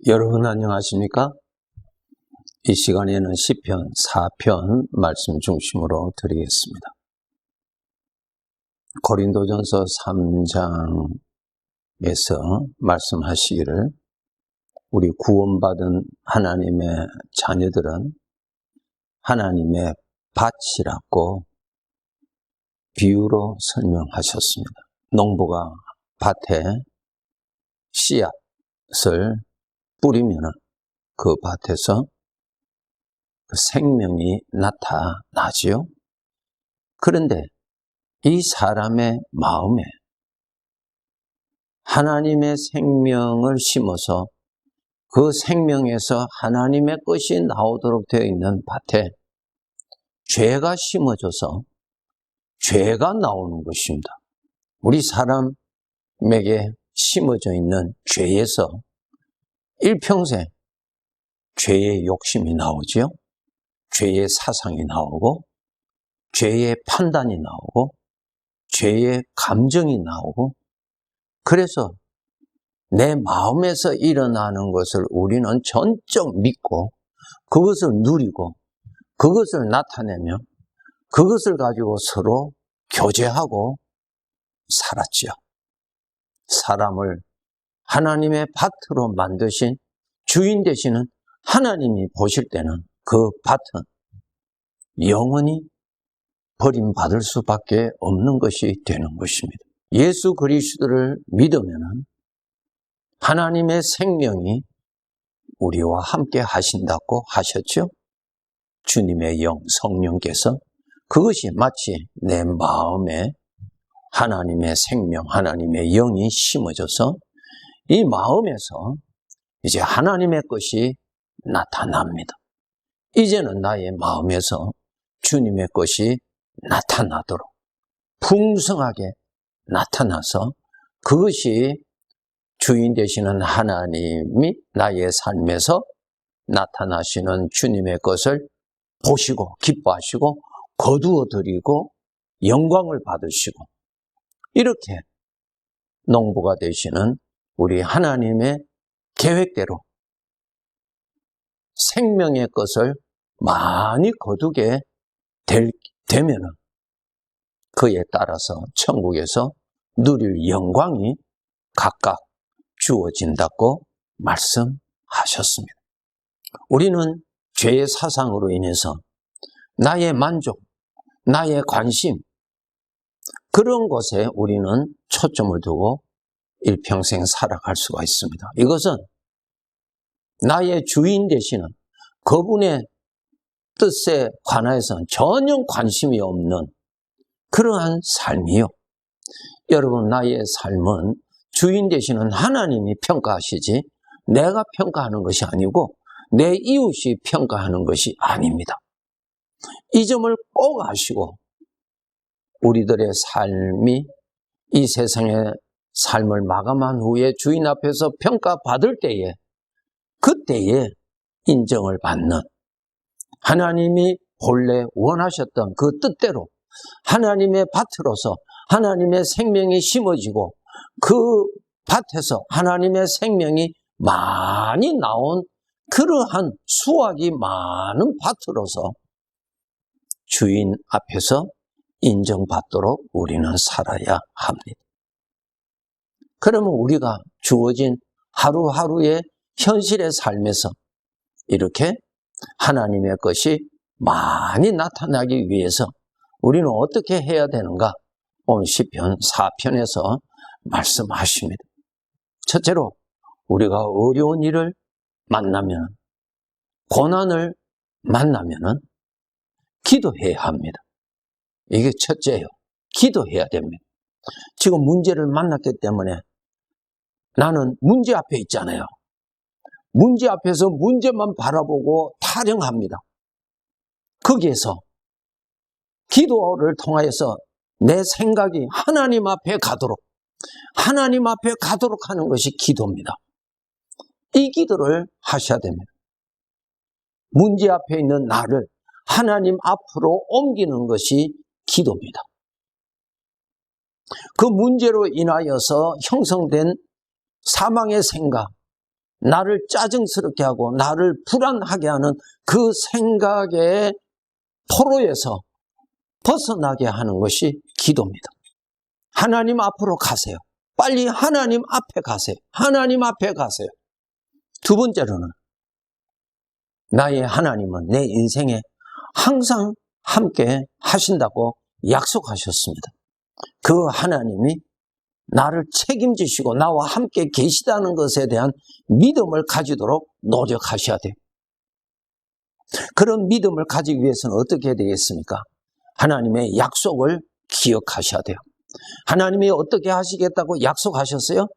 여러분 안녕하십니까? 이 시간에는 시편 4편 말씀 중심으로 드리겠습니다. 고린도전서 3장에서 말씀하시기를 우리 구원받은 하나님의 자녀들은 하나님의 밭이라고 비유로 설명하셨습니다. 농부가 밭에 씨앗을 뿌리면 그 밭에서 그 생명이 나타나지요. 그런데 이 사람의 마음에 하나님의 생명을 심어서 그 생명에서 하나님의 것이 나오도록 되어 있는 밭에 죄가 심어져서 죄가 나오는 것입니다. 우리 사람에게 심어져 있는 죄에서 일평생 죄의 욕심이 나오지요. 죄의 사상이 나오고 죄의 판단이 나오고 죄의 감정이 나오고, 그래서 내 마음에서 일어나는 것을 우리는 전적 믿고 그것을 누리고 그것을 나타내며 그것을 가지고 서로 교제하고 살았지요. 사람을 하나님의 밭으로 만드신 주인 되시는 하나님이 보실 때는 그 밭은 영원히 버림받을 수밖에 없는 것이 되는 것입니다. 예수 그리스도를 믿으면 하나님의 생명이 우리와 함께 하신다고 하셨죠. 주님의 영, 성령께서 그것이 마치 내 마음에 하나님의 생명, 하나님의 영이 심어져서 이 마음에서 이제 하나님의 것이 나타납니다. 이제는 나의 마음에서 주님의 것이 나타나도록 풍성하게 나타나서 그것이 주인 되시는 하나님이 나의 삶에서 나타나시는 주님의 것을 보시고 기뻐하시고 거두어 드리고 영광을 받으시고, 이렇게 농부가 되시는 우리 하나님의 계획대로 생명의 것을 많이 거두게 되면은 그에 따라서 천국에서 누릴 영광이 각각 주어진다고 말씀하셨습니다. 우리는 죄의 사상으로 인해서 나의 만족, 나의 관심, 그런 것에 우리는 초점을 두고 일평생 살아갈 수가 있습니다. 이것은 나의 주인 되시는 그분의 뜻에 관해서는 전혀 관심이 없는 그러한 삶이요. 여러분, 나의 삶은 주인 되시는 하나님이 평가하시지 내가 평가하는 것이 아니고 내 이웃이 평가하는 것이 아닙니다. 이 점을 꼭 아시고 우리들의 삶이 이 세상의 삶을 마감한 후에 주인 앞에서 평가받을 때에, 그때에 인정을 받는, 하나님이 본래 원하셨던 그 뜻대로 하나님의 밭으로서 하나님의 생명이 심어지고 그 밭에서 하나님의 생명이 많이 나온 그러한 수확이 많은 밭으로서 주인 앞에서 인정받도록 우리는 살아야 합니다. 그러면 우리가 주어진 하루하루의 현실의 삶에서 이렇게 하나님의 것이 많이 나타나기 위해서 우리는 어떻게 해야 되는가? 오늘 시편 4편에서 말씀하십니다. 첫째로, 우리가 어려운 일을 만나면, 고난을 만나면 기도해야 합니다. 이게 첫째예요. 기도해야 됩니다. 지금 문제를 만났기 때문에 나는 문제 앞에 있잖아요. 문제 앞에서 문제만 바라보고 타령합니다. 거기에서 기도를 통하여서 내 생각이 하나님 앞에 가도록 하는 것이 기도입니다. 이 기도를 하셔야 됩니다. 문제 앞에 있는 나를 하나님 앞으로 옮기는 것이 기도입니다. 그 문제로 인하여서 형성된 사망의 생각, 나를 짜증스럽게 하고 나를 불안하게 하는 그 생각의 포로에서 벗어나게 하는 것이 기도입니다. 하나님 앞으로 가세요. 빨리 하나님 앞에 가세요. 하나님 앞에 가세요. 두 번째로는 나의 하나님은 내 인생에 항상 함께 하신다고 약속하셨습니다. 그 하나님이 나를 책임지시고 나와 함께 계시다는 것에 대한 믿음을 가지도록 노력하셔야 돼요. 그런 믿음을 가지기 위해서는 어떻게 해야 되겠습니까? 하나님의 약속을 기억하셔야 돼요. 하나님이 어떻게 하시겠다고 약속하셨어요?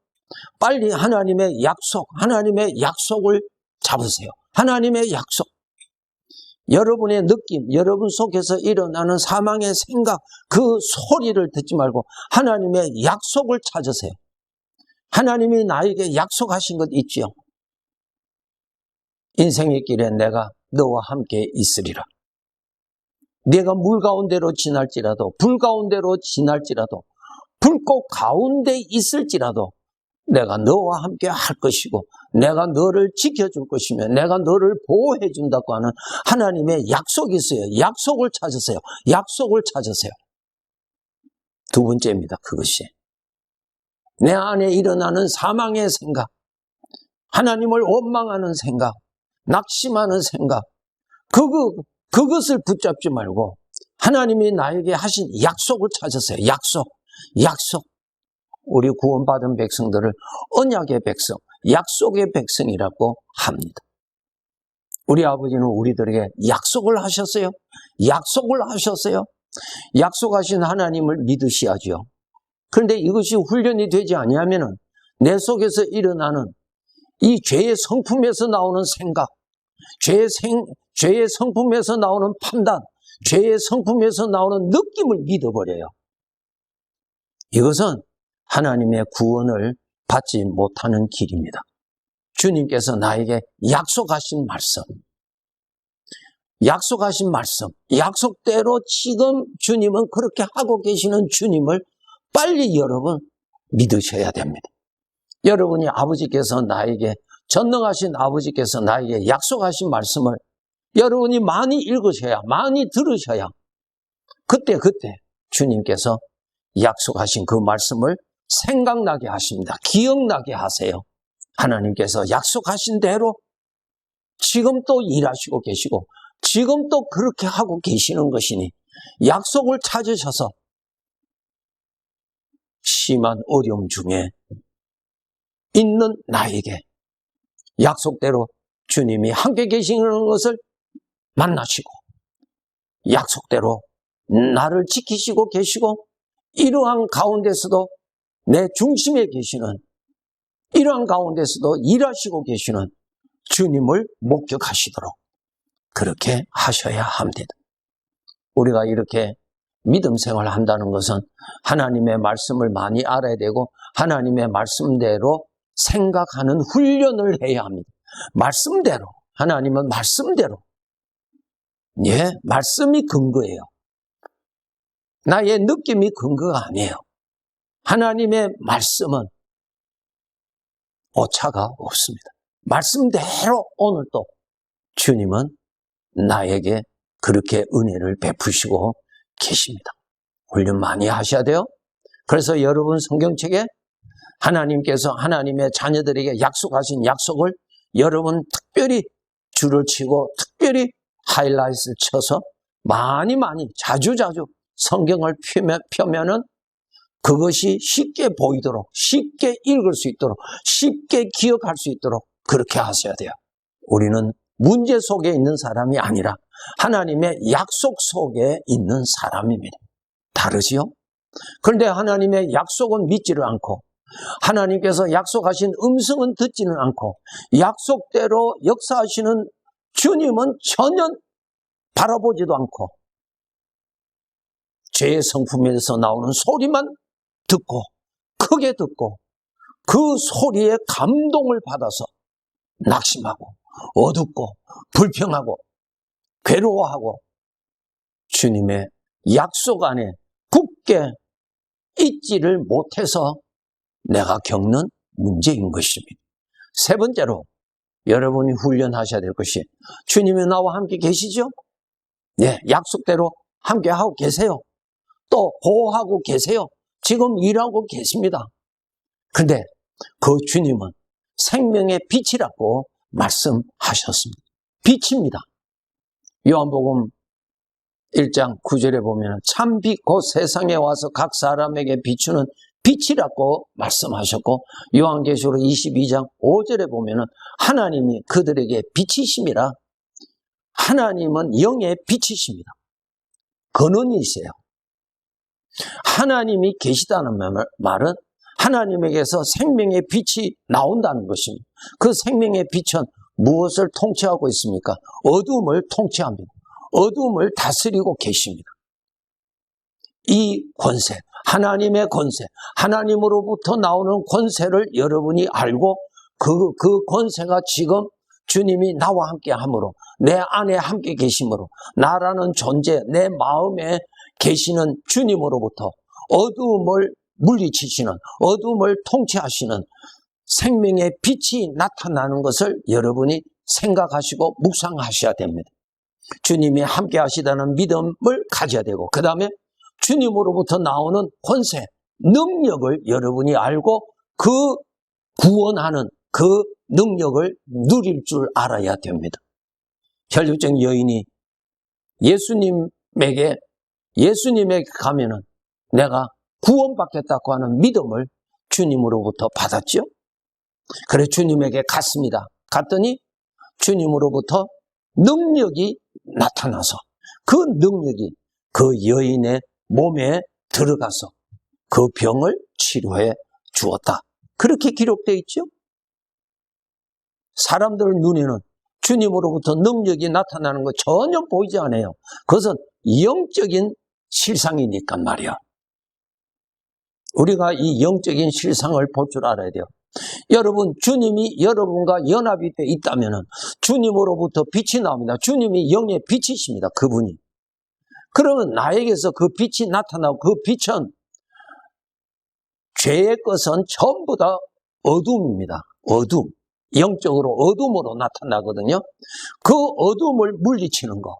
빨리 하나님의 약속을 잡으세요. 하나님의 약속. 여러분의 느낌, 여러분 속에서 일어나는 사망의 생각, 그 소리를 듣지 말고 하나님의 약속을 찾으세요. 하나님이 나에게 약속하신 것 있지요. 인생의 길에 내가 너와 함께 있으리라. 내가 물 가운데로 지날지라도, 불 가운데로 지날지라도, 불꽃 가운데 있을지라도 내가 너와 함께 할 것이고 내가 너를 지켜줄 것이며 내가 너를 보호해 준다고 하는 하나님의 약속이 있어요. 약속을 찾으세요. 약속을 찾으세요. 두 번째입니다. 그것이 내 안에 일어나는 사망의 생각, 하나님을 원망하는 생각, 낙심하는 생각, 그것을 붙잡지 말고 하나님이 나에게 하신 약속을 찾으세요. 약속. 우리 구원받은 백성들을 언약의 백성, 약속의 백성이라고 합니다. 우리 아버지는 우리들에게 약속을 하셨어요. 약속하신 하나님을 믿으셔야죠. 그런데 이것이 훈련이 되지 아니하면은 내 속에서 일어나는 이 죄의 성품에서 나오는 생각, 죄의 성품에서 나오는 판단, 죄의 성품에서 나오는 느낌을 믿어버려요. 이것은 하나님의 구원을 받지 못하는 길입니다. 주님께서 나에게 약속하신 말씀, 약속대로 지금 주님은 그렇게 하고 계시는 주님을 빨리 여러분 믿으셔야 됩니다. 여러분이 아버지께서 나에게, 전능하신 아버지께서 나에게 약속하신 말씀을 여러분이 많이 읽으셔야, 많이 들으셔야 그때 주님께서 약속하신 그 말씀을 생각나게 하십니다. 기억나게 하세요. 하나님께서 약속하신 대로 지금 또 일하시고 계시고 지금 또 그렇게 하고 계시는 것이니 약속을 찾으셔서 심한 어려움 중에 있는 나에게 약속대로 주님이 함께 계시는 것을 만나시고 약속대로 나를 지키시고 계시고 이러한 가운데서도 내 중심에 계시는, 이러한 가운데서도 일하시고 계시는 주님을 목격하시도록 그렇게 하셔야 합니다. 우리가 이렇게 믿음 생활을 한다는 것은 하나님의 말씀을 많이 알아야 되고 하나님의 말씀대로 생각하는 훈련을 해야 합니다. 말씀대로, 하나님은 말씀대로, 말씀이 근거예요. 나의 느낌이 근거가 아니에요. 하나님의 말씀은 오차가 없습니다. 말씀대로 오늘 또 주님은 나에게 그렇게 은혜를 베푸시고 계십니다. 훈련 많이 하셔야 돼요. 그래서 여러분 성경책에 하나님께서 하나님의 자녀들에게 약속하신 약속을 여러분 특별히 줄을 치고 특별히 하이라이트를 쳐서 많이 자주 성경을 펴면은 그것이 쉽게 보이도록, 쉽게 읽을 수 있도록, 쉽게 기억할 수 있도록 그렇게 하셔야 돼요. 우리는 문제 속에 있는 사람이 아니라 하나님의 약속 속에 있는 사람입니다. 다르지요? 그런데 하나님의 약속은 믿지를 않고 하나님께서 약속하신 음성은 듣지는 않고 약속대로 역사하시는 주님은 전혀 바라보지도 않고 죄의 성품에서 나오는 소리만 듣고 크게 듣고 그 소리에 감동을 받아서 낙심하고 어둡고 불평하고 괴로워하고 주님의 약속 안에 굳게 있지를 못해서 내가 겪는 문제인 것입니다. 세 번째로 여러분이 훈련하셔야 될 것이, 주님이 나와 함께 계시죠? 네, 약속대로 함께 하고 계세요. 또 보호하고 계세요. 지금 일하고 계십니다. 근데 그 주님은 생명의 빛이라고 말씀하셨습니다. 빛입니다. 요한복음 1장 9절에 보면 참 빛 곧 세상에 와서 각 사람에게 비추는 빛이라고 말씀하셨고, 요한계시록 22장 5절에 보면 하나님이 그들에게 빛이심이라, 하나님은 영의 빛이십니다. 근원이세요. 하나님이 계시다는 말은 하나님에게서 생명의 빛이 나온다는 것입니다. 그 생명의 빛은 무엇을 통치하고 있습니까? 어둠을 통치합니다. 어둠을 다스리고 계십니다. 이 권세, 하나님의 권세, 하나님으로부터 나오는 권세를 여러분이 알고 그 권세가 지금 주님이 나와 함께 함으로, 내 안에 함께 계심으로, 나라는 존재, 내 마음에 계시는 주님으로부터 어두움을 물리치시는, 어두움을 통치하시는 생명의 빛이 나타나는 것을 여러분이 생각하시고 묵상하셔야 됩니다. 주님이 함께 하시다는 믿음을 가져야 되고, 그 다음에 주님으로부터 나오는 권세, 능력을 여러분이 알고 그 구원하는 그 능력을 누릴 줄 알아야 됩니다. 혈육적 여인이 예수님에게 가면은 내가 구원받겠다고 하는 믿음을 주님으로부터 받았죠. 그래 주님에게 갔습니다. 갔더니 주님으로부터 능력이 나타나서 그 능력이 그 여인의 몸에 들어가서 그 병을 치료해 주었다. 그렇게 기록되어 있죠. 사람들 눈에는 주님으로부터 능력이 나타나는 거 전혀 보이지 않아요. 그것은 영적인 실상이니까 말이야. 우리가 이 영적인 실상을 볼 줄 알아야 돼요. 여러분, 주님이 여러분과 연합이 되어 있다면 주님으로부터 빛이 나옵니다. 주님이 영의 빛이십니다. 그분이. 그러면 나에게서 그 빛이 나타나고, 그 빛은 죄의 것은 전부 다 어둠입니다. 어둠. 영적으로 어둠으로 나타나거든요. 그 어둠을 물리치는 것.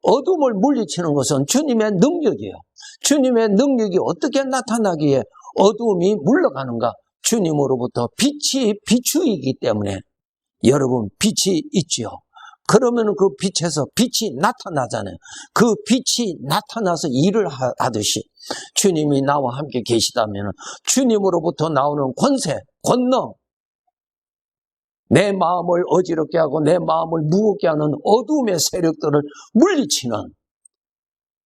어둠을 물리치는 것은 주님의 능력이에요. 주님의 능력이 어떻게 나타나기에 어둠이 물러가는가? 주님으로부터 빛이 비추이기 때문에 여러분 빛이 있지요. 그러면 그 빛에서 빛이 나타나잖아요. 그 빛이 나타나서 일을 하듯이 주님이 나와 함께 계시다면 주님으로부터 나오는 권세, 권능, 내 마음을 어지럽게 하고 내 마음을 무겁게 하는 어둠의 세력들을 물리치는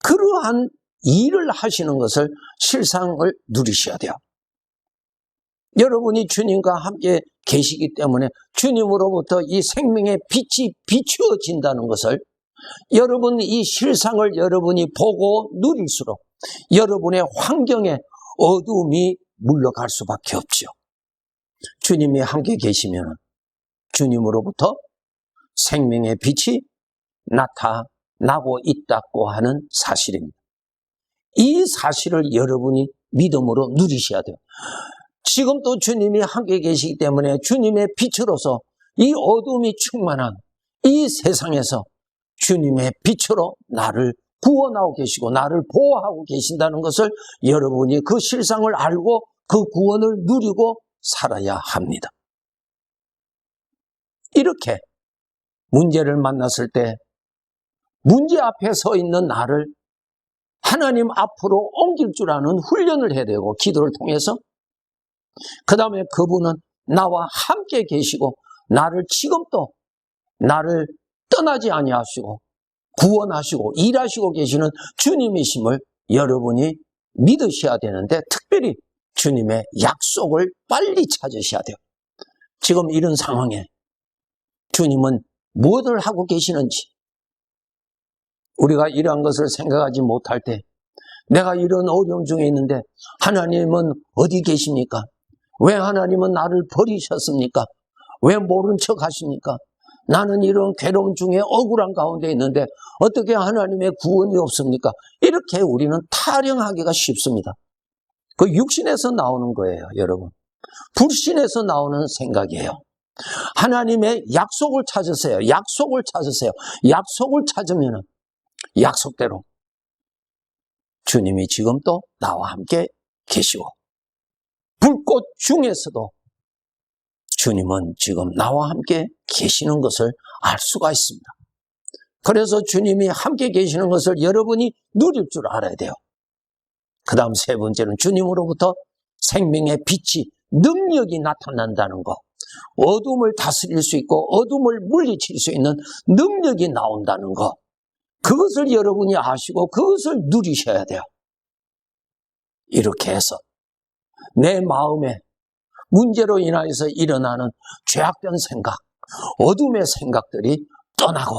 그러한 일을 하시는 것을 실상을 누리셔야 돼요. 여러분이 주님과 함께 계시기 때문에 주님으로부터 이 생명의 빛이 비추어진다는 것을, 여러분 이 실상을 여러분이 보고 누릴수록 여러분의 환경에 어둠이 물러갈 수밖에 없죠. 주님이 함께 계시면 주님으로부터 생명의 빛이 나타나고 있다고 하는 사실입니다. 이 사실을 여러분이 믿음으로 누리셔야 돼요. 지금도 주님이 함께 계시기 때문에 주님의 빛으로서 이 어둠이 충만한 이 세상에서 주님의 빛으로 나를 구원하고 계시고 나를 보호하고 계신다는 것을 여러분이 그 실상을 알고 그 구원을 누리고 살아야 합니다. 이렇게 문제를 만났을 때 문제 앞에 서 있는 나를 하나님 앞으로 옮길 줄 아는 훈련을 해야 되고, 기도를 통해서 그 다음에 그분은 나와 함께 계시고 나를 지금도 나를 떠나지 아니하시고 구원하시고 일하시고 계시는 주님이심을 여러분이 믿으셔야 되는데, 특별히 주님의 약속을 빨리 찾으셔야 돼요. 지금 이런 상황에 주님은 무엇을 하고 계시는지 우리가 이러한 것을 생각하지 못할 때, 내가 이런 어려움 중에 있는데 하나님은 어디 계십니까? 왜 하나님은 나를 버리셨습니까? 왜 모른 척 하십니까? 나는 이런 괴로움 중에 억울한 가운데 있는데 어떻게 하나님의 구원이 없습니까? 이렇게 우리는 타령하기가 쉽습니다. 그 육신에서 나오는 거예요, 여러분. 불신에서 나오는 생각이에요. 하나님의 약속을 찾으세요. 약속을 찾으세요. 약속을 찾으면 약속대로 주님이 지금 또 나와 함께 계시고, 불꽃 중에서도 주님은 지금 나와 함께 계시는 것을 알 수가 있습니다. 그래서 주님이 함께 계시는 것을 여러분이 누릴 줄 알아야 돼요. 그 다음 세 번째는 주님으로부터 생명의 빛이, 능력이 나타난다는 것. 어둠을 다스릴 수 있고 어둠을 물리칠 수 있는 능력이 나온다는 것. 그것을 여러분이 아시고 그것을 누리셔야 돼요. 이렇게 해서 내 마음에 문제로 인하여서 일어나는 죄악된 생각, 어둠의 생각들이 떠나고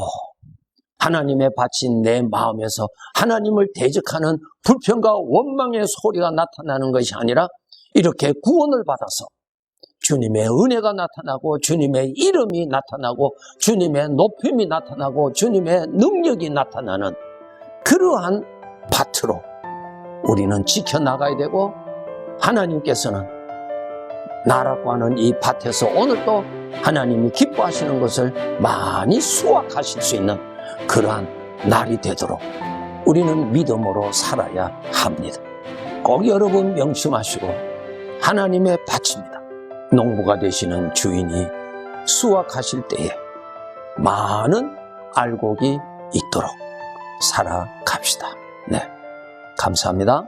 하나님의 바친 내 마음에서 하나님을 대적하는 불평과 원망의 소리가 나타나는 것이 아니라 이렇게 구원을 받아서 주님의 은혜가 나타나고 주님의 이름이 나타나고 주님의 높임이 나타나고 주님의 능력이 나타나는 그러한 밭으로 우리는 지켜나가야 되고, 하나님께서는 나라고 하는 이 밭에서 오늘 또 하나님이 기뻐하시는 것을 많이 수확하실 수 있는 그러한 날이 되도록 우리는 믿음으로 살아야 합니다. 꼭 여러분 명심하시고, 하나님의 밭입니다. 농부가 되시는 주인이 수확하실 때에 많은 알곡이 있도록 살아갑시다. 네, 감사합니다.